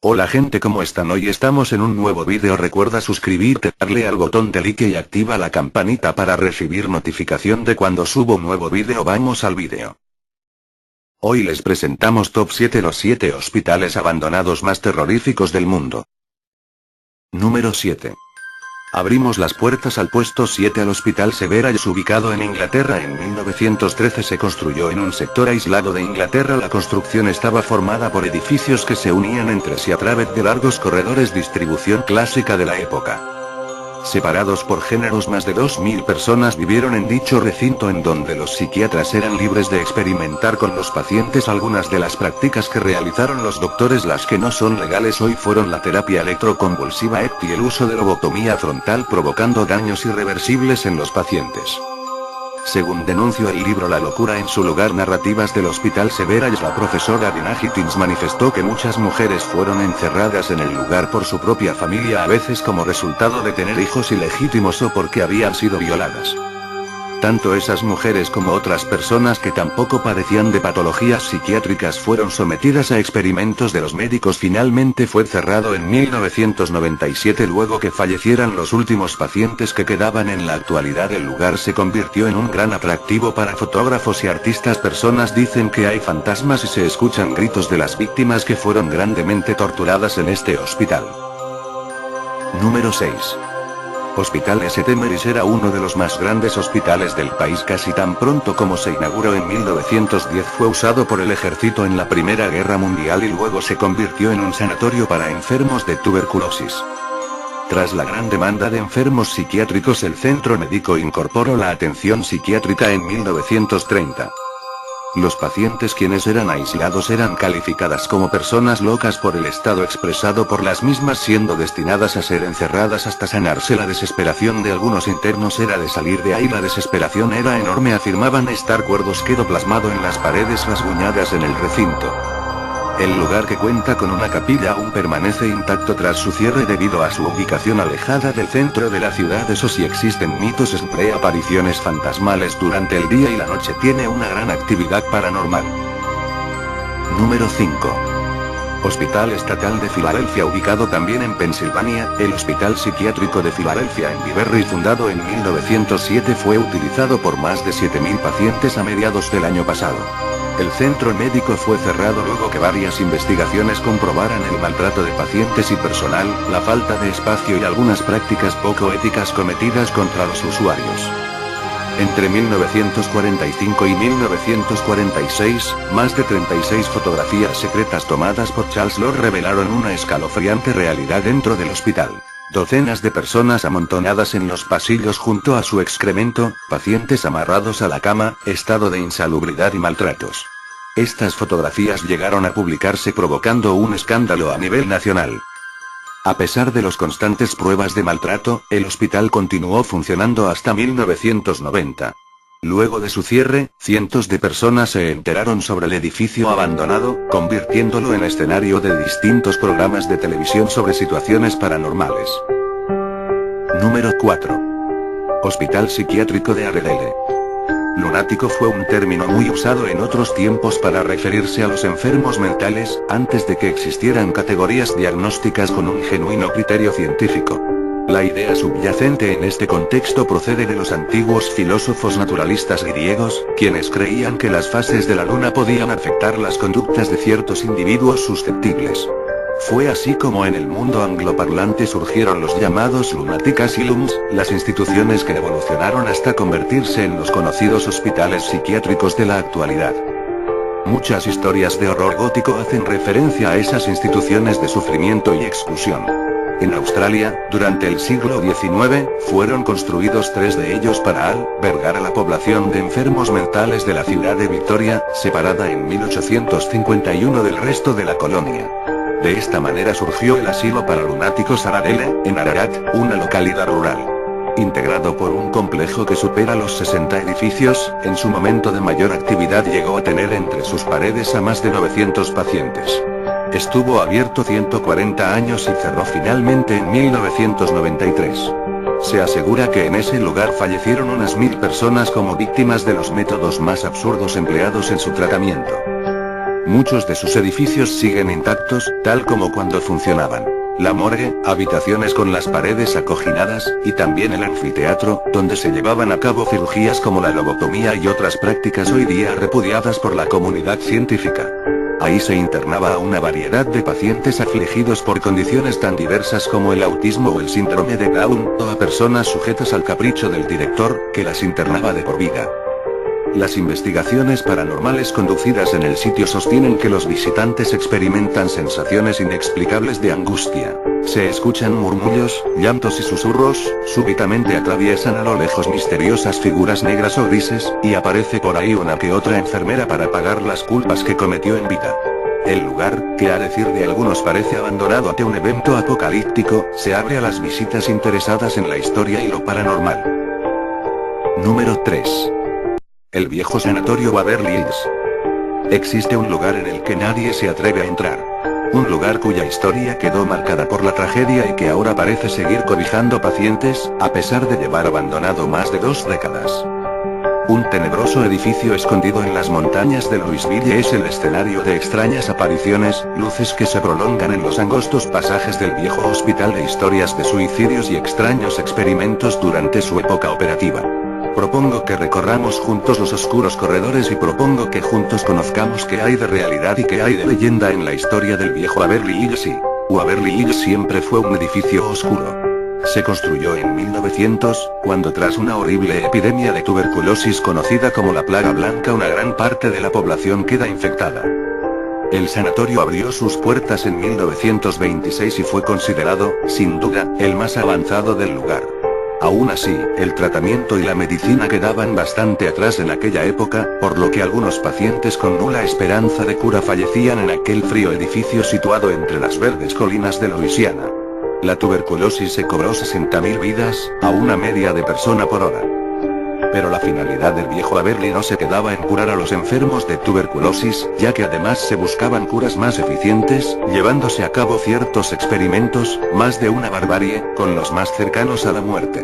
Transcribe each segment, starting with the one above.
Hola gente, ¿cómo están? Hoy estamos en un nuevo vídeo. Recuerda suscribirte, darle al botón de like y activa la campanita para recibir notificación de cuando subo un nuevo vídeo. Vamos al vídeo. Hoy les presentamos Top 7 los 7 hospitales abandonados más terroríficos del mundo. Número 7. Abrimos las puertas al puesto 7. Al Hospital Severage, ubicado en Inglaterra. En 1913 se construyó en un sector aislado de Inglaterra. La construcción estaba formada por edificios que se unían entre sí a través de largos corredores, distribución clásica de la época. Separados por géneros, más de 2000 personas vivieron en dicho recinto, en donde los psiquiatras eran libres de experimentar con los pacientes. Algunas de las prácticas que realizaron los doctores, las que no son legales hoy, fueron la terapia electroconvulsiva ECT y el uso de lobotomía frontal, provocando daños irreversibles en los pacientes. Según denunció el libro La locura en su lugar, narrativas del Hospital Severage, la profesora Dina Higgins manifestó que muchas mujeres fueron encerradas en el lugar por su propia familia, a veces como resultado de tener hijos ilegítimos o porque habían sido violadas. Tanto esas mujeres como otras personas que tampoco padecían de patologías psiquiátricas fueron sometidas a experimentos de los médicos. Finalmente fue cerrado en 1997 luego que fallecieran los últimos pacientes que quedaban. En la actualidad el lugar se convirtió en un gran atractivo para fotógrafos y artistas. Personas dicen que hay fantasmas y se escuchan gritos de las víctimas que fueron grandemente torturadas en este hospital. Número 6. Hospital St. Mary's era uno de los más grandes hospitales del país. Casi tan pronto como se inauguró en 1910 fue usado por el ejército en la Primera Guerra Mundial y luego se convirtió en un sanatorio para enfermos de tuberculosis. Tras la gran demanda de enfermos psiquiátricos, el centro médico incorporó la atención psiquiátrica en 1930. Los pacientes quienes eran aislados eran calificadas como personas locas por el estado expresado por las mismas, siendo destinadas a ser encerradas hasta sanarse. La desesperación de algunos internos era de salir de ahí. La desesperación era enorme, afirmaban estar cuerdos. Quedó plasmado en las paredes rasguñadas en el recinto. El lugar, que cuenta con una capilla, aún permanece intacto tras su cierre debido a su ubicación alejada del centro de la ciudad. Eso sí, existen mitos sobre apariciones fantasmales durante el día y la noche. Tiene una gran actividad paranormal. Número 5. Hospital Estatal de Filadelfia, ubicado también en Pensilvania. El Hospital Psiquiátrico de Filadelfia en Beverly, fundado en 1907, fue utilizado por más de 7000 pacientes a mediados del año pasado. El centro médico fue cerrado luego que varias investigaciones comprobaran el maltrato de pacientes y personal, la falta de espacio y algunas prácticas poco éticas cometidas contra los usuarios. Entre 1945 y 1946, más de 36 fotografías secretas tomadas por Charles Lord revelaron una escalofriante realidad dentro del hospital. Docenas de personas amontonadas en los pasillos junto a su excremento, pacientes amarrados a la cama, estado de insalubridad y maltratos. Estas fotografías llegaron a publicarse provocando un escándalo a nivel nacional. A pesar de las constantes pruebas de maltrato, el hospital continuó funcionando hasta 1990. Luego de su cierre, cientos de personas se enteraron sobre el edificio abandonado, convirtiéndolo en escenario de distintos programas de televisión sobre situaciones paranormales. Número 4. Hospital Psiquiátrico de Aredale. Lunático fue un término muy usado en otros tiempos para referirse a los enfermos mentales, antes de que existieran categorías diagnósticas con un genuino criterio científico. La idea subyacente en este contexto procede de los antiguos filósofos naturalistas griegos, quienes creían que las fases de la luna podían afectar las conductas de ciertos individuos susceptibles. Fue así como en el mundo angloparlante surgieron los llamados lunatic asylums, las instituciones que evolucionaron hasta convertirse en los conocidos hospitales psiquiátricos de la actualidad. Muchas historias de horror gótico hacen referencia a esas instituciones de sufrimiento y exclusión. En Australia, durante el siglo XIX, fueron construidos 3 de ellos para albergar a la población de enfermos mentales de la ciudad de Victoria, separada en 1851 del resto de la colonia. De esta manera surgió el asilo para lunáticos Aradale, en Ararat, una localidad rural. Integrado por un complejo que supera los 60 edificios, en su momento de mayor actividad llegó a tener entre sus paredes a más de 900 pacientes. Estuvo abierto 140 años y cerró finalmente en 1993. Se asegura que en ese lugar fallecieron unas 1000 personas como víctimas de los métodos más absurdos empleados en su tratamiento. Muchos de sus edificios siguen intactos, tal como cuando funcionaban. La morgue, habitaciones con las paredes acoginadas, y también el anfiteatro, donde se llevaban a cabo cirugías como la lobotomía y otras prácticas hoy día repudiadas por la comunidad científica. Ahí se internaba a una variedad de pacientes afligidos por condiciones tan diversas como el autismo o el síndrome de Down, o a personas sujetas al capricho del director, que las internaba de por vida. Las investigaciones paranormales conducidas en el sitio sostienen que los visitantes experimentan sensaciones inexplicables de angustia. Se escuchan murmullos, llantos y susurros, súbitamente atraviesan a lo lejos misteriosas figuras negras o grises, y aparece por ahí una que otra enfermera para pagar las culpas que cometió en vida. El lugar, que a decir de algunos parece abandonado ante un evento apocalíptico, se abre a las visitas interesadas en la historia y lo paranormal. Número 3. El viejo sanatorio Waverly Hills. Existe un lugar en el que nadie se atreve a entrar. Un lugar cuya historia quedó marcada por la tragedia y que ahora parece seguir cobijando pacientes, a pesar de llevar abandonado más de 2 décadas. Un tenebroso edificio escondido en las montañas de Louisville es el escenario de extrañas apariciones, luces que se prolongan en los angostos pasajes del viejo hospital de historias de suicidios y extraños experimentos durante su época operativa. Propongo que recorramos juntos los oscuros corredores y propongo que juntos conozcamos qué hay de realidad y qué hay de leyenda en la historia del viejo Waverly Hills. Waverly Hills siempre fue un edificio oscuro. Se construyó en 1900, cuando tras una horrible epidemia de tuberculosis conocida como la plaga blanca una gran parte de la población queda infectada. El sanatorio abrió sus puertas en 1926 y fue considerado, sin duda, el más avanzado del lugar. Aún así, el tratamiento y la medicina quedaban bastante atrás en aquella época, por lo que algunos pacientes con nula esperanza de cura fallecían en aquel frío edificio situado entre las verdes colinas de Luisiana. La tuberculosis se cobró 60.000 vidas, a una media de persona por hora. Pero la finalidad del viejo Waverly no se quedaba en curar a los enfermos de tuberculosis, ya que además se buscaban curas más eficientes, llevándose a cabo ciertos experimentos, más de una barbarie, con los más cercanos a la muerte.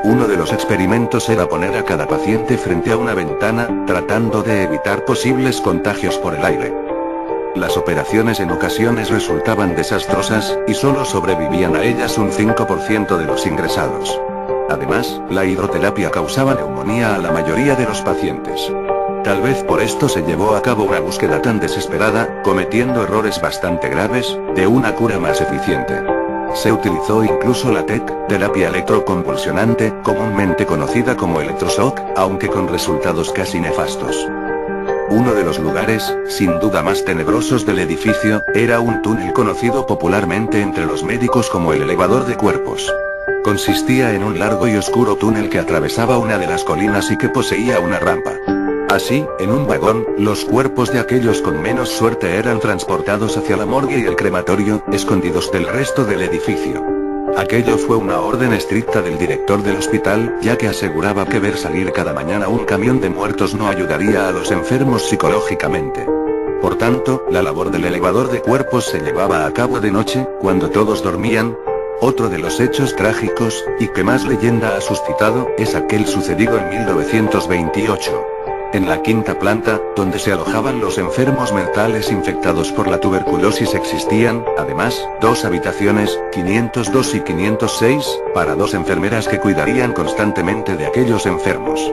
Uno de los experimentos era poner a cada paciente frente a una ventana, tratando de evitar posibles contagios por el aire. Las operaciones en ocasiones resultaban desastrosas, y solo sobrevivían a ellas un 5% de los ingresados. Además, la hidroterapia causaba neumonía a la mayoría de los pacientes. Tal vez por esto se llevó a cabo una búsqueda tan desesperada, cometiendo errores bastante graves, de una cura más eficiente. Se utilizó incluso la TEC, terapia electroconvulsionante, comúnmente conocida como electroshock, aunque con resultados casi nefastos. Uno de los lugares, sin duda más tenebrosos del edificio, era un túnel conocido popularmente entre los médicos como el elevador de cuerpos. Consistía en un largo y oscuro túnel que atravesaba una de las colinas y que poseía una rampa. Así, en un vagón, los cuerpos de aquellos con menos suerte eran transportados hacia la morgue y el crematorio, escondidos del resto del edificio. Aquello fue una orden estricta del director del hospital, ya que aseguraba que ver salir cada mañana un camión de muertos no ayudaría a los enfermos psicológicamente. Por tanto, la labor del elevador de cuerpos se llevaba a cabo de noche, cuando todos dormían. Otro de los hechos trágicos, y que más leyenda ha suscitado, es aquel sucedido en 1928. En la quinta planta, donde se alojaban los enfermos mentales infectados por la tuberculosis existían, además, 2 habitaciones, 502 y 506, para 2 enfermeras que cuidarían constantemente de aquellos enfermos.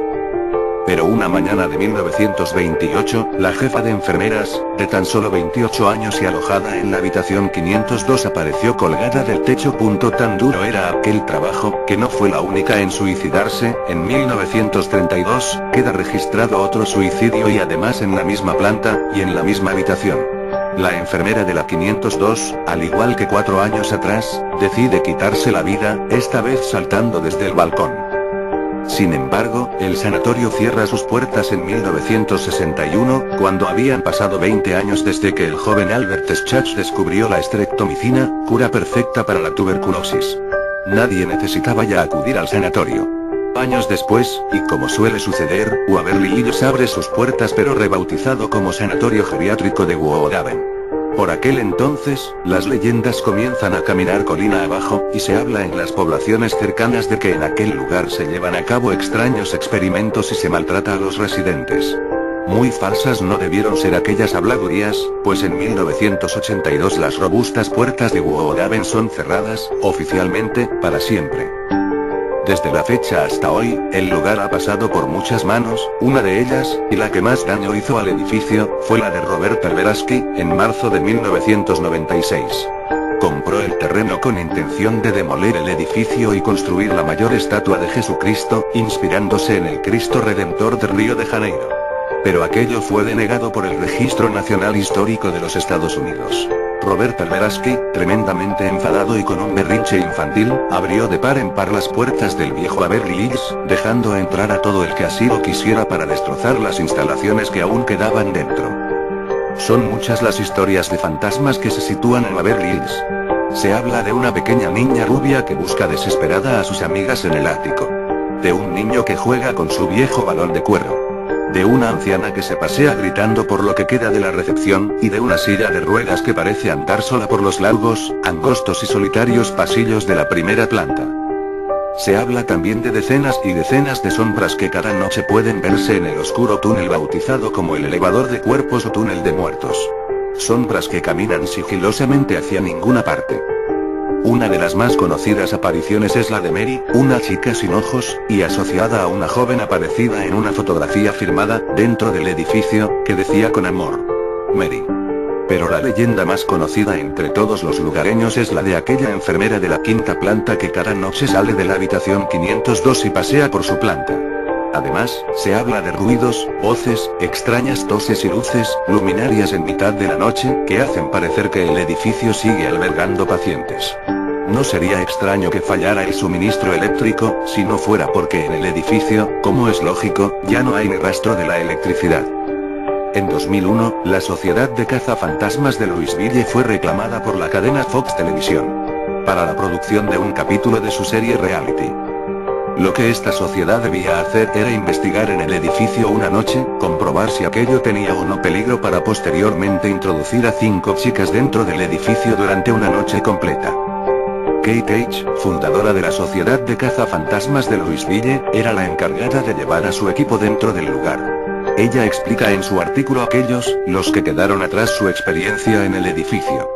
Pero una mañana de 1928, la jefa de enfermeras, de tan solo 28 años y alojada en la habitación 502 apareció colgada del techo. Tan duro era aquel trabajo, que no fue la única en suicidarse. En 1932, queda registrado otro suicidio y además en la misma planta, y en la misma habitación. La enfermera de la 502, al igual que 4 años atrás, decide quitarse la vida, esta vez saltando desde el balcón. Sin embargo, el sanatorio cierra sus puertas en 1961, cuando habían pasado 20 años desde que el joven Albert Schach descubrió la estreptomicina, cura perfecta para la tuberculosis. Nadie necesitaba ya acudir al sanatorio. Años después, y como suele suceder, Waverly Hills abre sus puertas pero rebautizado como Sanatorio Geriátrico de Woodhaven. Por aquel entonces, las leyendas comienzan a caminar colina abajo, y se habla en las poblaciones cercanas de que en aquel lugar se llevan a cabo extraños experimentos y se maltrata a los residentes. Muy falsas no debieron ser aquellas habladurías, pues en 1982 las robustas puertas de Woodhaven son cerradas, oficialmente, para siempre. Desde la fecha hasta hoy, el lugar ha pasado por muchas manos, una de ellas, y la que más daño hizo al edificio, fue la de Robert Perversky, en marzo de 1996. Compró el terreno con intención de demoler el edificio y construir la mayor estatua de Jesucristo, inspirándose en el Cristo Redentor de Río de Janeiro. Pero aquello fue denegado por el Registro Nacional Histórico de los Estados Unidos. Robert Perversky, tremendamente enfadado y con un berrinche infantil, abrió de par en par las puertas del viejo Beverly Hills, dejando entrar a todo el que así lo quisiera para destrozar las instalaciones que aún quedaban dentro. Son muchas las historias de fantasmas que se sitúan en Beverly Hills. Se habla de una pequeña niña rubia que busca desesperada a sus amigas en el ático. De un niño que juega con su viejo balón de cuero. De una anciana que se pasea gritando por lo que queda de la recepción, y de una silla de ruedas que parece andar sola por los largos, angostos y solitarios pasillos de la primera planta. Se habla también de decenas y decenas de sombras que cada noche pueden verse en el oscuro túnel bautizado como el elevador de cuerpos o túnel de muertos. Sombras que caminan sigilosamente hacia ninguna parte. Una de las más conocidas apariciones es la de Mary, una chica sin ojos, y asociada a una joven aparecida en una fotografía firmada, dentro del edificio, que decía con amor: Mary. Pero la leyenda más conocida entre todos los lugareños es la de aquella enfermera de la quinta planta que cada noche sale de la habitación 502 y pasea por su planta. Además, se habla de ruidos, voces, extrañas toses y luces, luminarias en mitad de la noche, que hacen parecer que el edificio sigue albergando pacientes. No sería extraño que fallara el suministro eléctrico, si no fuera porque en el edificio, como es lógico, ya no hay ni rastro de la electricidad. En 2001, la Sociedad de Cazafantasmas de Louisville fue reclamada por la cadena Fox Televisión para la producción de un capítulo de su serie reality. Lo que esta sociedad debía hacer era investigar en el edificio una noche, comprobar si aquello tenía o no peligro para posteriormente introducir a 5 chicas dentro del edificio durante una noche completa. Kate H., fundadora de la Sociedad de Cazafantasmas de Louisville, era la encargada de llevar a su equipo dentro del lugar. Ella explica en su artículo aquellos, los que quedaron atrás su experiencia en el edificio.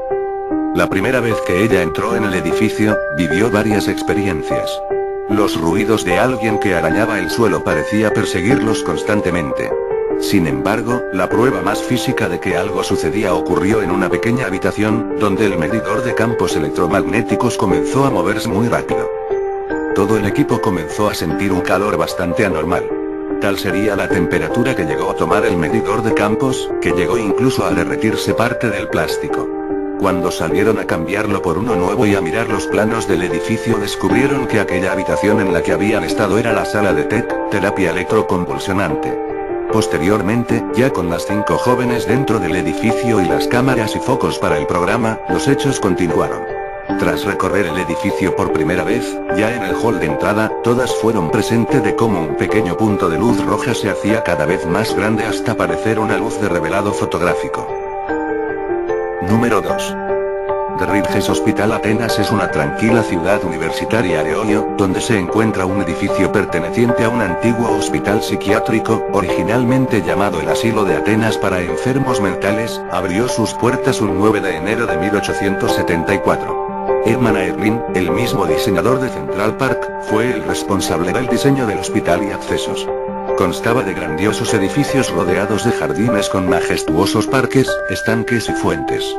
La primera vez que ella entró en el edificio, vivió varias experiencias. Los ruidos de alguien que arañaba el suelo parecía perseguirlos constantemente. Sin embargo, la prueba más física de que algo sucedía ocurrió en una pequeña habitación, donde el medidor de campos electromagnéticos comenzó a moverse muy rápido. Todo el equipo comenzó a sentir un calor bastante anormal. Tal sería la temperatura que llegó a tomar el medidor de campos, que llegó incluso a derretirse parte del plástico. Cuando salieron a cambiarlo por uno nuevo y a mirar los planos del edificio, descubrieron que aquella habitación en la que habían estado era la sala de terapia electroconvulsionante. Posteriormente, ya con las 5 jóvenes dentro del edificio y las cámaras y focos para el programa, los hechos continuaron. Tras recorrer el edificio por primera vez, ya en el hall de entrada, todas fueron presentes de cómo un pequeño punto de luz roja se hacía cada vez más grande hasta parecer una luz de revelado fotográfico. Número 2. The Ridges Hospital Atenas es una tranquila ciudad universitaria de Ohio, donde se encuentra un edificio perteneciente a un antiguo hospital psiquiátrico, originalmente llamado el Asilo de Atenas para enfermos mentales. Abrió sus puertas un 9 de enero de 1874. Herman Erlin, el mismo diseñador de Central Park, fue el responsable del diseño del hospital y accesos. Constaba de grandiosos edificios rodeados de jardines con majestuosos parques, estanques y fuentes.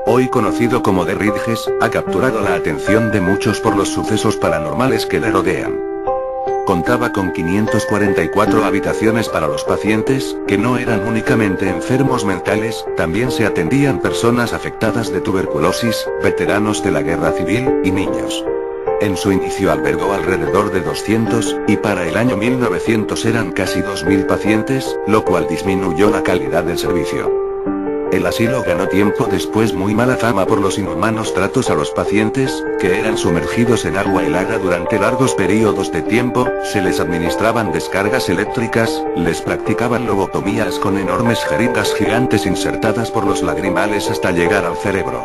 Hoy conocido como The Ridges, ha capturado la atención de muchos por los sucesos paranormales que le rodean. Contaba con 544 habitaciones para los pacientes, que no eran únicamente enfermos mentales, también se atendían personas afectadas de tuberculosis, veteranos de la guerra civil, y niños. En su inicio albergó alrededor de 200, y para el año 1900 eran casi 2000 pacientes, lo cual disminuyó la calidad del servicio. El asilo ganó tiempo después muy mala fama por los inhumanos tratos a los pacientes, que eran sumergidos en agua helada durante largos periodos de tiempo, se les administraban descargas eléctricas, les practicaban lobotomías con enormes jeringas gigantes insertadas por los lagrimales hasta llegar al cerebro.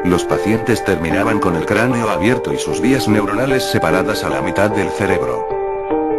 Los pacientes terminaban con el cráneo abierto y sus vías neuronales separadas a la mitad del cerebro.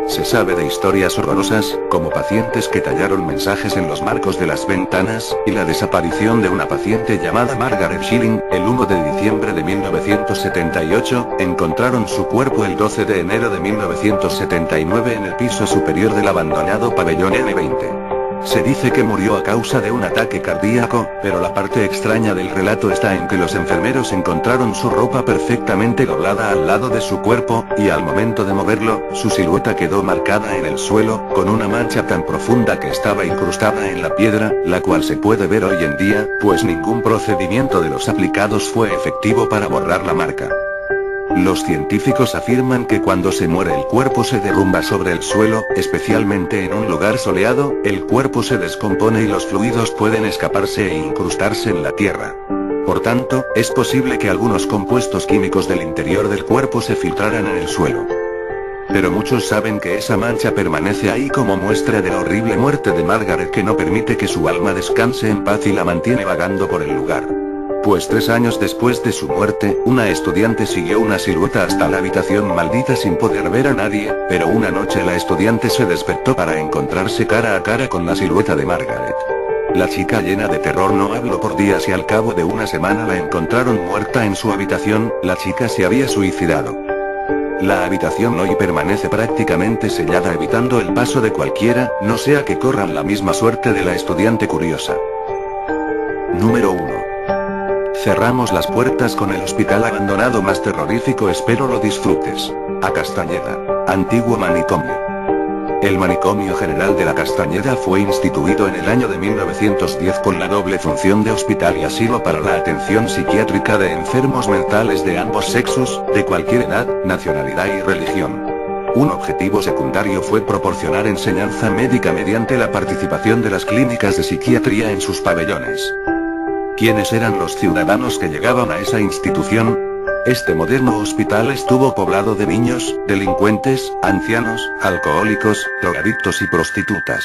Se sabe de historias horrorosas, como pacientes que tallaron mensajes en los marcos de las ventanas, y la desaparición de una paciente llamada Margaret Schilling. El 1 de diciembre de 1978, encontraron su cuerpo el 12 de enero de 1979 en el piso superior del abandonado pabellón N20. Se dice que murió a causa de un ataque cardíaco, pero la parte extraña del relato está en que los enfermeros encontraron su ropa perfectamente doblada al lado de su cuerpo, y al momento de moverlo, su silueta quedó marcada en el suelo, con una mancha tan profunda que estaba incrustada en la piedra, la cual se puede ver hoy en día, pues ningún procedimiento de los aplicados fue efectivo para borrar la marca. Los científicos afirman que cuando se muere el cuerpo se derrumba sobre el suelo, especialmente en un lugar soleado, el cuerpo se descompone y los fluidos pueden escaparse e incrustarse en la tierra. Por tanto, es posible que algunos compuestos químicos del interior del cuerpo se filtraran en el suelo. Pero muchos saben que esa mancha permanece ahí como muestra de la horrible muerte de Margaret, que no permite que su alma descanse en paz y la mantiene vagando por el lugar. Pues 3 años después de su muerte, una estudiante siguió una silueta hasta la habitación maldita sin poder ver a nadie, pero una noche la estudiante se despertó para encontrarse cara a cara con la silueta de Margaret. La chica, llena de terror, no habló por días y al cabo de una semana la encontraron muerta en su habitación. La chica se había suicidado. La habitación hoy permanece prácticamente sellada, evitando el paso de cualquiera, no sea que corran la misma suerte de la estudiante curiosa. Número 1. Cerramos las puertas con el hospital abandonado más terrorífico. Espero lo disfrutes. A Castañeda. Antiguo manicomio. El Manicomio General de la Castañeda fue instituido en el año de 1910 con la doble función de hospital y asilo para la atención psiquiátrica de enfermos mentales de ambos sexos, de cualquier edad, nacionalidad y religión. Un objetivo secundario fue proporcionar enseñanza médica mediante la participación de las clínicas de psiquiatría en sus pabellones. ¿Quiénes eran los ciudadanos que llegaban a esa institución? Este moderno hospital estuvo poblado de niños, delincuentes, ancianos, alcohólicos, drogadictos y prostitutas.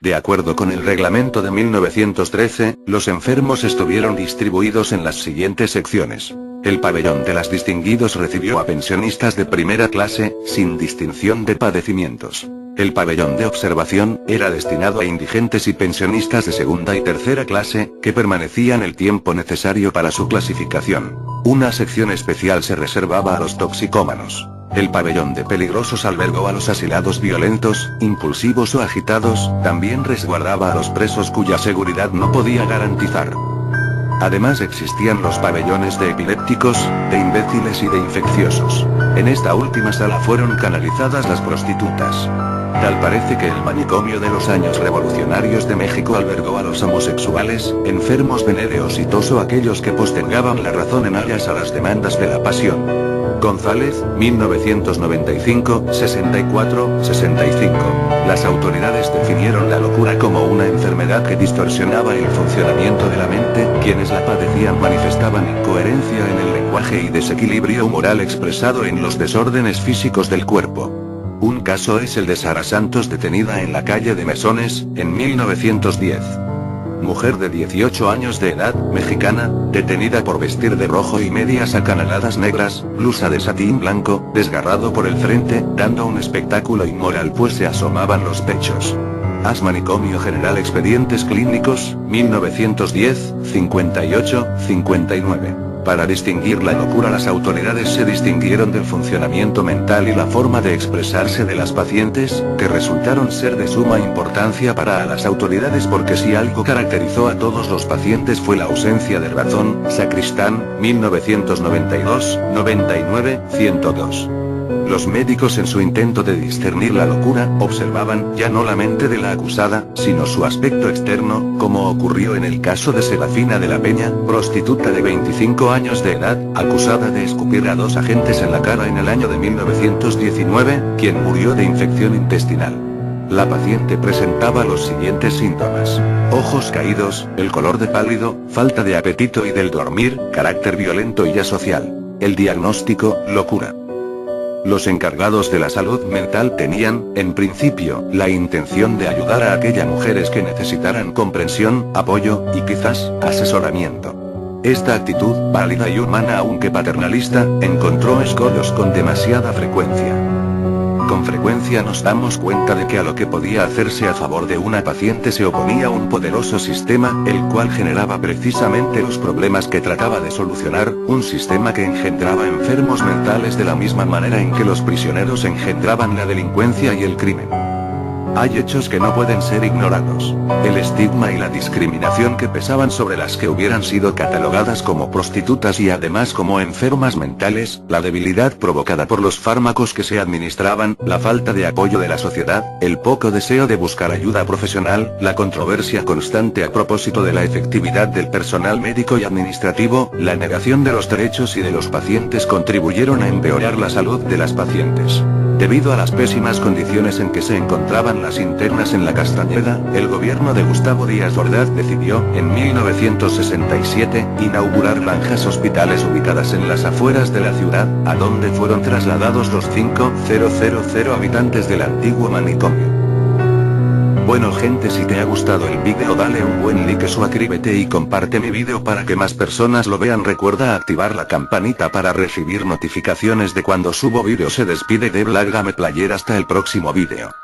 De acuerdo con el reglamento de 1913, los enfermos estuvieron distribuidos en las siguientes secciones. El pabellón de las distinguidos recibió a pensionistas de primera clase, sin distinción de padecimientos. El pabellón de observación era destinado a indigentes y pensionistas de segunda y tercera clase, que permanecían el tiempo necesario para su clasificación. Una sección especial se reservaba a los toxicómanos. El pabellón de peligrosos albergó a los asilados violentos, impulsivos o agitados. También resguardaba a los presos cuya seguridad no podía garantizar. Además existían los pabellones de epilépticos, de imbéciles y de infecciosos. En esta última sala fueron canalizadas las prostitutas. Tal parece que el manicomio de los años revolucionarios de México albergó a los homosexuales, enfermos venéreos y todos aquellos que postergaban la razón en aras a las demandas de la pasión. González, 1995, 64-65. Las autoridades definieron la locura como una enfermedad que distorsionaba el funcionamiento de la mente. Quienes la padecían manifestaban incoherencia en el lenguaje y desequilibrio moral expresado en los desórdenes físicos del cuerpo. Un caso es el de Sara Santos, detenida en la calle de Mesones, en 1910. Mujer de 18 años de edad, mexicana, detenida por vestir de rojo y medias acanaladas negras, blusa de satín blanco, desgarrado por el frente, dando un espectáculo inmoral pues se asomaban los pechos. As Manicomio General Expedientes Clínicos, 1910, 58-59. Para distinguir la locura, las autoridades se distinguieron del funcionamiento mental y la forma de expresarse de las pacientes, que resultaron ser de suma importancia para las autoridades porque si algo caracterizó a todos los pacientes fue la ausencia de razón. Sacristán, 1992-99-102. Los médicos, en su intento de discernir la locura, observaban ya no la mente de la acusada, sino su aspecto externo, como ocurrió en el caso de Serafina de la Peña, prostituta de 25 años de edad, acusada de escupir a 2 agentes en la cara en el año de 1919, quien murió de infección intestinal. La paciente presentaba los siguientes síntomas: ojos caídos, el color de pálido, falta de apetito y del dormir, carácter violento y asocial. El diagnóstico: locura. Los encargados de la salud mental tenían, en principio, la intención de ayudar a aquellas mujeres que necesitaran comprensión, apoyo, y quizás, asesoramiento. Esta actitud, válida y humana aunque paternalista, encontró escollos con demasiada frecuencia. con frecuencia nos damos cuenta de que a lo que podía hacerse a favor de una paciente se oponía un poderoso sistema, el cual generaba precisamente los problemas que trataba de solucionar, un sistema que engendraba enfermos mentales de la misma manera en que los prisioneros engendraban la delincuencia y el crimen. Hay hechos que no pueden ser ignorados. El estigma y la discriminación que pesaban sobre las que hubieran sido catalogadas como prostitutas y además como enfermas mentales, la debilidad provocada por los fármacos que se administraban, la falta de apoyo de la sociedad, el poco deseo de buscar ayuda profesional, la controversia constante a propósito de la efectividad del personal médico y administrativo, la negación de los derechos y de los pacientes contribuyeron a empeorar la salud de las pacientes. Debido a las pésimas condiciones en que se encontraban las internas en la Castañeda, el gobierno de Gustavo Díaz Ordaz decidió, en 1967, inaugurar granjas hospitales ubicadas en las afueras de la ciudad, a donde fueron trasladados los 5.000 habitantes del antiguo manicomio. Bueno gente, si te ha gustado el vídeo dale un buen like, suscríbete y comparte mi vídeo para que más personas lo vean. Recuerda activar la campanita para recibir notificaciones de cuando subo vídeo. Se despide de Black Game Player, hasta el próximo vídeo.